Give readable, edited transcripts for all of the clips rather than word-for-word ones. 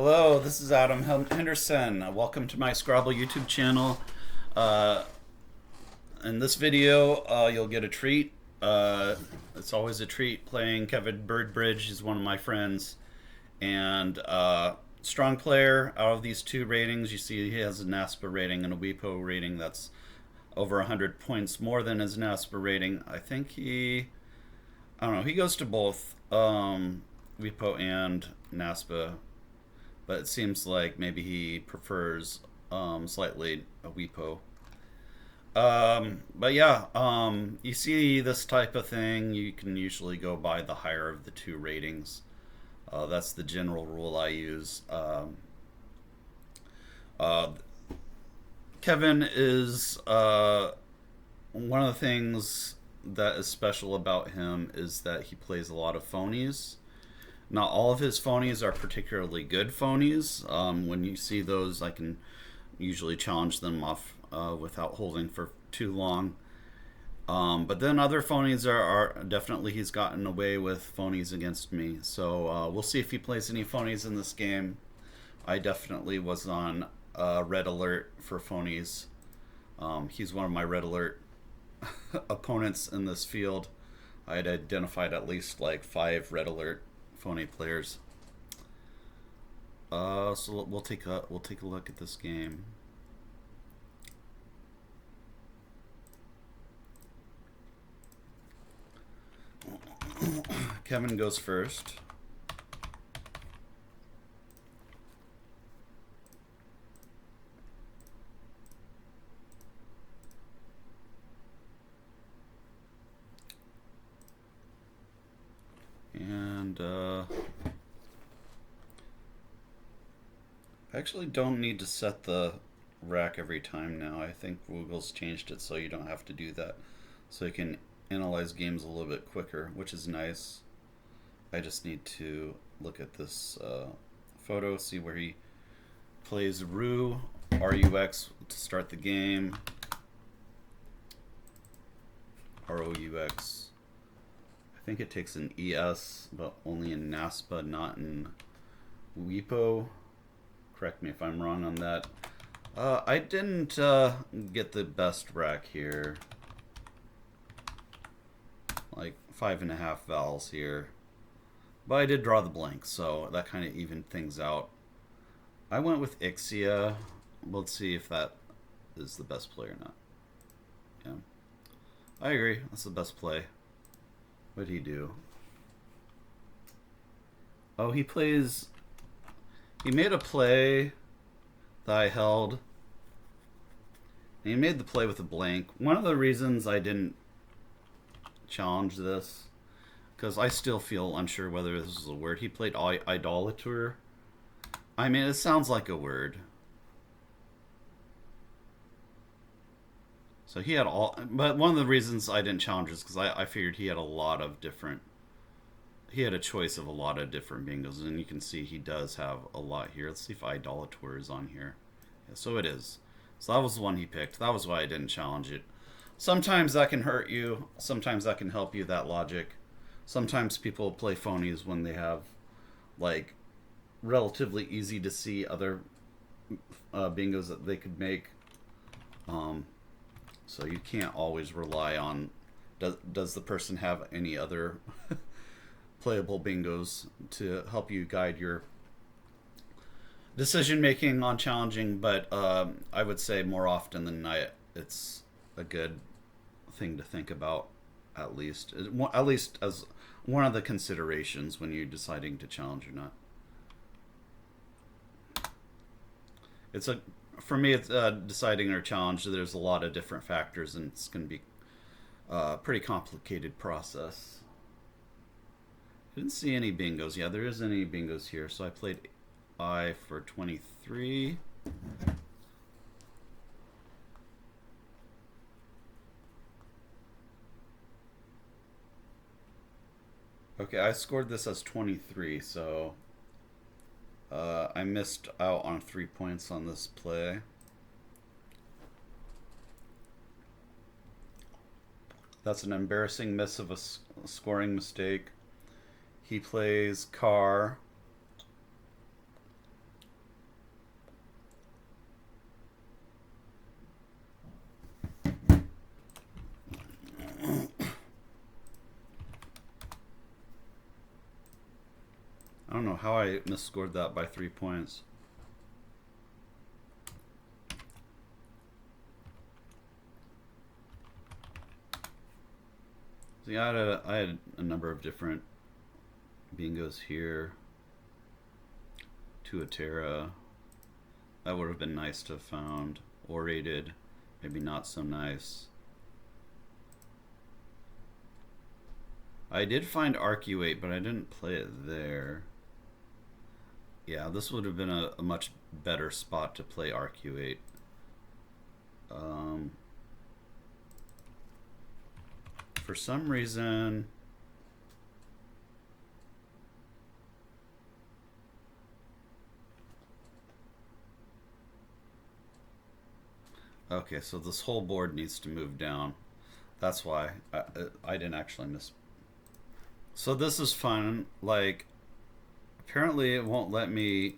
Hello, this is Adam Henderson. Welcome to my Scrabble YouTube channel. Uh, in this video, you'll get a treat. It's always a treat playing Kevin Burbridge. He's one of my friends. And strong player. Out of these two ratings, you see he has a NASPA rating and a WIPO rating that's over 100 points more than his NASPA rating. I don't know, he goes to both WIPO and NASPA, but it seems like maybe he prefers slightly a WIPO. But yeah, you see this type of thing, you can usually go by the higher of the two ratings. That's the general rule I use. Uh, Kevin is one of the things that is special about him is that he plays a lot of phonies. Not all of his phonies are particularly good phonies. When you see those, I can usually challenge them off without holding for too long. But then other phonies are definitely, he's gotten away with phonies against me. So we'll see if he plays any phonies in this game. I definitely was on red alert for phonies. He's one of my red alert opponents in this field. I had identified at least like 5 red alert phony players. So we'll take a look at this game. Kevin goes first. And I actually don't need to set the rack every time now. I think Google's changed it so you don't have to do that. So you can analyze games a little bit quicker, which is nice. I just need to look at this photo, see where he plays Rux, R-U-X to start the game. R-O-U-X. I think it takes an ES, but only in NASPA, not in WIPO. Correct me if I'm wrong on that. I didn't get the best rack here. Like 5.5 vowels here. But I did draw the blank, so that kind of evened things out. I went with Ixia. Let's see if that is the best play or not. Yeah. I agree. That's the best play. What did he do? Oh, he made a play that I held. And he made the play with a blank. One of the reasons I didn't challenge this, because I still feel unsure whether this is a word. He played idolater. I mean, it sounds like a word. So he had but one of the reasons I didn't challenge is because I figured he had a lot of different, he had a choice of a lot of different bingos, and you can see he does have a lot here. Let's see if idolater is on here. Yeah, so it is. So that was the one he picked. That was why I didn't challenge it. Sometimes that can hurt you. Sometimes that can help you, that logic. Sometimes people play phonies when they have, like, relatively easy to see other bingos that they could make. So you can't always rely on, does the person have any other playable bingos to help you guide your decision making on challenging. But I would say more often than not, it's a good thing to think about, at least as one of the considerations when you're deciding to challenge or not. For me, it's deciding or challenge. There's a lot of different factors, and it's going to be a pretty complicated process. I didn't see any bingos. Yeah, there isn't any bingos here, so I played I for 23. Okay, I scored this as 23, so I missed out on 3 points on this play. That's an embarrassing miss of a scoring mistake. He plays car. don't know how I misscored that by 3 points. See, I had a number of different bingos here. Tuatera. That would have been nice to have found. Orated. Maybe not so nice. I did find Arcuate, but I didn't play it there. Yeah, this would have been a much better spot to play Arcuate. For some reason... Okay, so this whole board needs to move down. That's why I didn't actually miss. So this is fun. Like, apparently it won't let me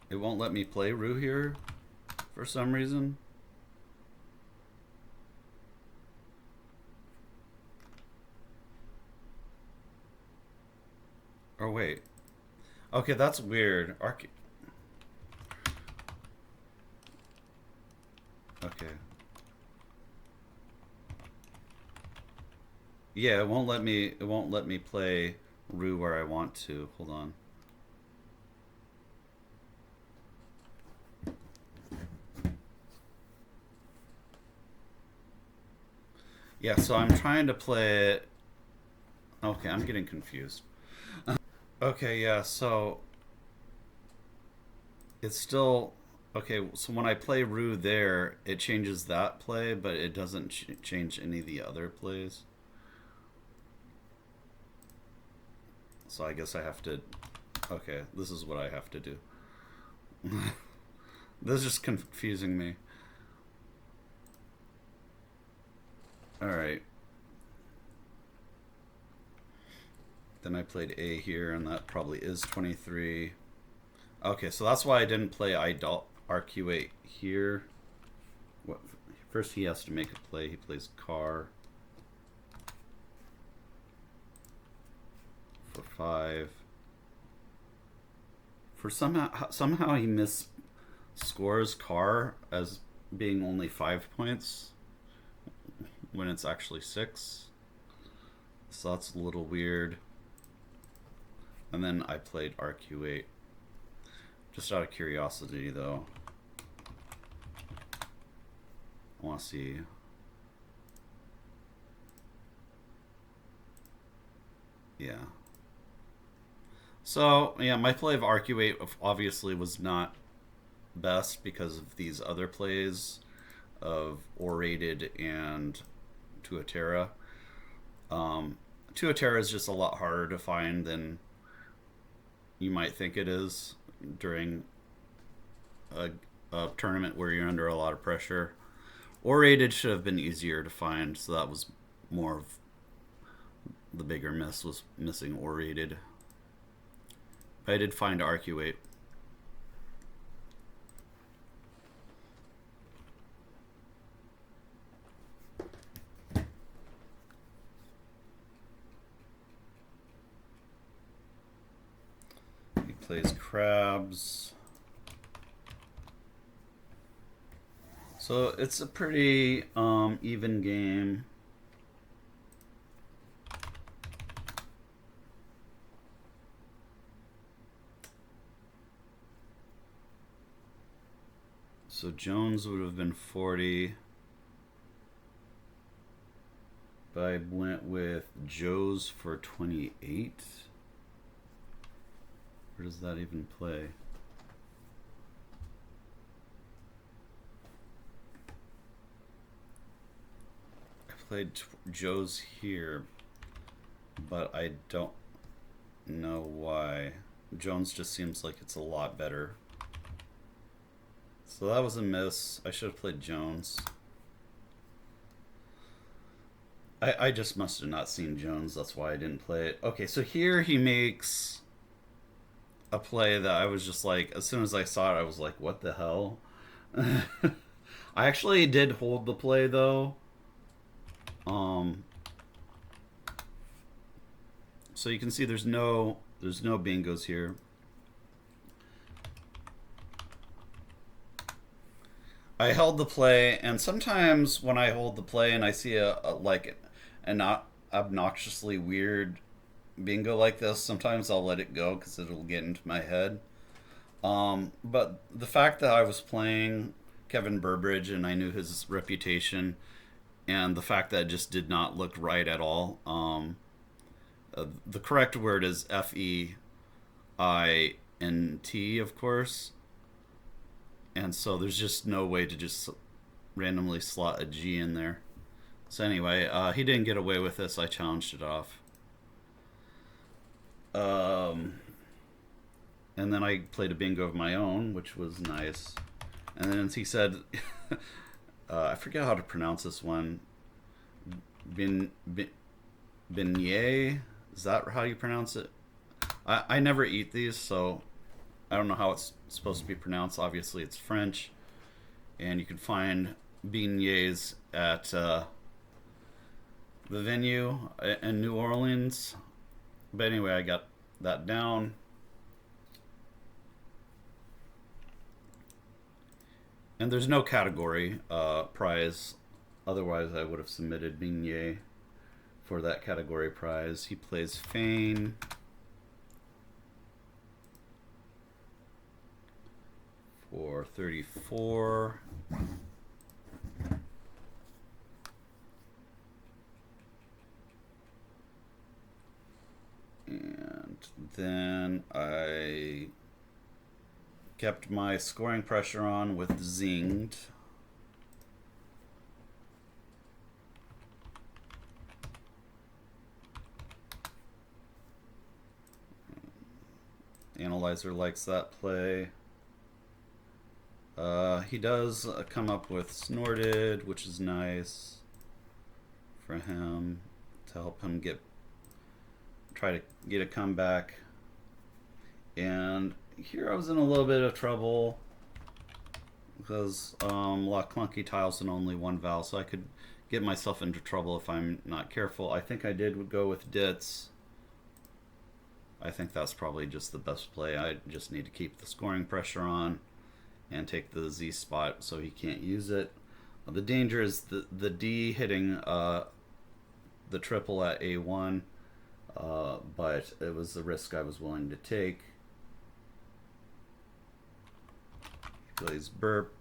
play Roux here for some reason. Or wait. Okay, that's weird. Okay. Yeah, it won't let me play Roux where I want to. Hold on. Yeah, so I'm trying to play it. Okay, I'm getting confused. Okay, yeah, so it's still okay. So when I play Roux there, it changes that play, but it doesn't change any of the other plays. So I guess I have to. Okay, this is what I have to do. This is just confusing me. Alright. Then I played A here, and that probably is 23. Okay, so that's why I didn't play Arcuate here. First he has to make a play. He plays Car. For 5. For somehow he scores Car as being only 5 points when it's actually 6. So that's a little weird. And then I played Arcuate. Just out of curiosity though. I want to see. Yeah. So, yeah, my play of Arcuate obviously was not best because of these other plays of Orated and Tuatera. Tuatera is just a lot harder to find than you might think it is during a tournament where you're under a lot of pressure. Orated should have been easier to find, so that was more of the bigger miss, was missing Orated. But I did find Arcuate. He plays crabs. So it's a pretty even game. So Jones would have been 40. But I went with Joe's for 28. Where does that even play? I played Joe's here, but I don't know why. Jones just seems like it's a lot better. So that was a miss. I should have played Jones. I just must have not seen Jones. That's why I didn't play it. Okay, so here he makes a play that I was just like, as soon as I saw it, I was like, what the hell? I actually did hold the play, though. So you can see there's no There's no bingos here. I held the play, and sometimes when I hold the play and I see a like an obnoxiously weird bingo like this, sometimes I'll let it go because it'll get into my head. But the fact that I was playing Kevin Burbridge and I knew his reputation, and the fact that it just did not look right at all. The correct word is FEINT, of course, and so there's just no way to just randomly slot a G in there. So anyway, he didn't get away with this. I challenged it off. And then I played a bingo of my own, which was nice. And then he said, I forget how to pronounce this one. Beignet? Is that how you pronounce it? I never eat these, so I don't know how it's supposed to be pronounced. Obviously, it's French. And you can find beignets at the venue in New Orleans. But anyway, I got that down. And there's no category prize. Otherwise, I would have submitted beignet for that category prize. He plays Fein. For 34. And then I kept my scoring pressure on with Zinged. Analyzer likes that play. He does come up with Snorted, which is nice for him to help him try to get a comeback. And here I was in a little bit of trouble because a lot of clunky tiles and only one vowel, so I could get myself into trouble if I'm not careful. I think I did go with Ditz. I think that's probably just the best play. I just need to keep the scoring pressure on and take the Z spot so he can't use it. The danger is the D hitting the triple at A1, but it was the risk I was willing to take. He plays Burp.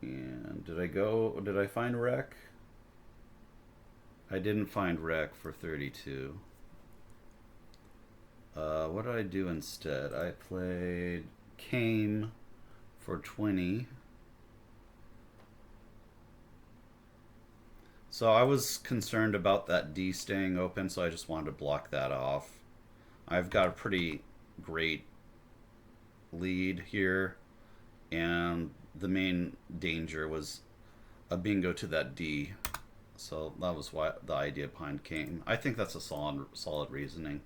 And did I find Rec? I didn't find Rec for 32. What did I do instead? I played Came for 20. So I was concerned about that D staying open, so I just wanted to block that off. I've got a pretty great lead here, and the main danger was a bingo to that D. So that was why the idea behind Came. I think that's a solid reasoning.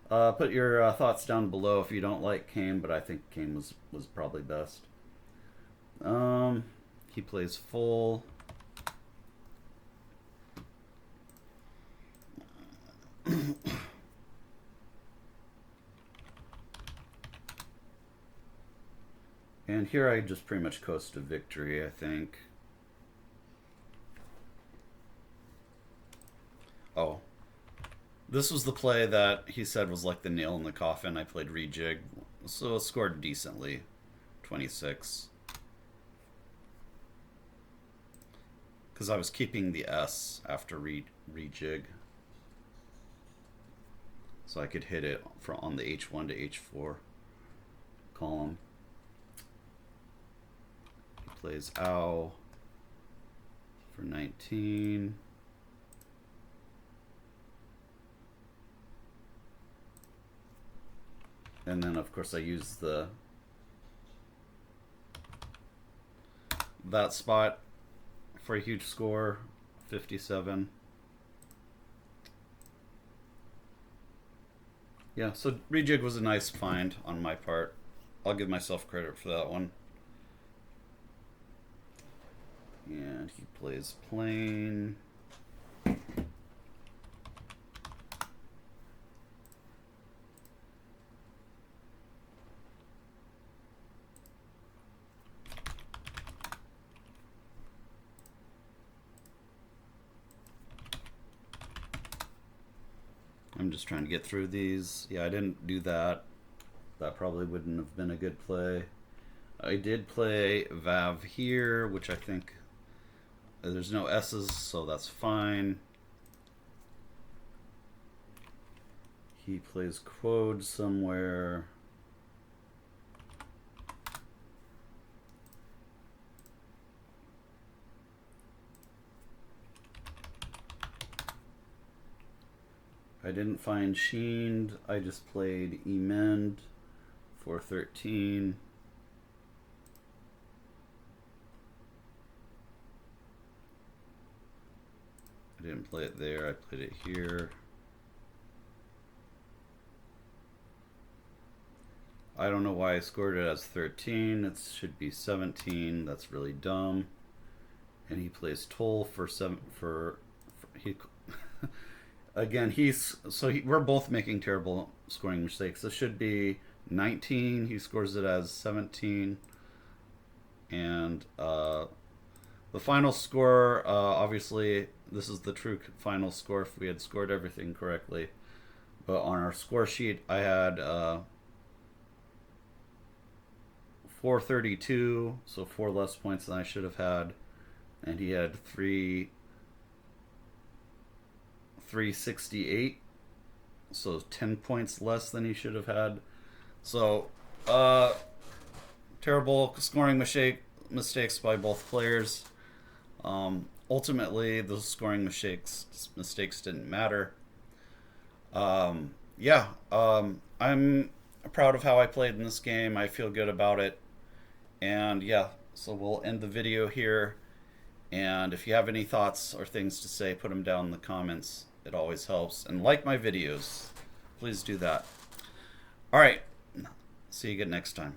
Put your thoughts down below if you don't like Came, but I think Came was probably best. He plays full. And here I just pretty much coast to victory, I think. Oh. This was the play that he said was like the nail in the coffin. I played rejig, so scored decently. 26. Because I was keeping the S after rejig. So I could hit it on the H1 to H4 column. He plays Ow for 19. And then of course I use that spot for a huge score, 57. Yeah, so rejig was a nice find on my part. I'll give myself credit for that one. And he plays plain. I'm just trying to get through these. Yeah, I didn't do that. That probably wouldn't have been a good play. I did play Vav here, which I think there's no S's, so that's fine. He plays Quode somewhere. I didn't find Sheened. I just played Emend for 13. I didn't play it there. I played it here. I don't know why I scored it as 13. It should be 17. That's really dumb. And he plays Toll for 7 for he. Again, we're both making terrible scoring mistakes. This should be 19. He scores it as 17. And the final score, obviously, this is the true final score if we had scored everything correctly. But on our score sheet, I had 432, so 4 less points than I should have had. And he had 368, so 10 points less than he should have had. So terrible scoring mistakes by both players. Ultimately those scoring mistakes didn't matter. I'm proud of how I played in this game. I feel good about it. And yeah, so we'll end the video here. And if you have any thoughts or things to say, put them down in the comments. It always helps. And like my videos. Please do that. All right. See you again next time.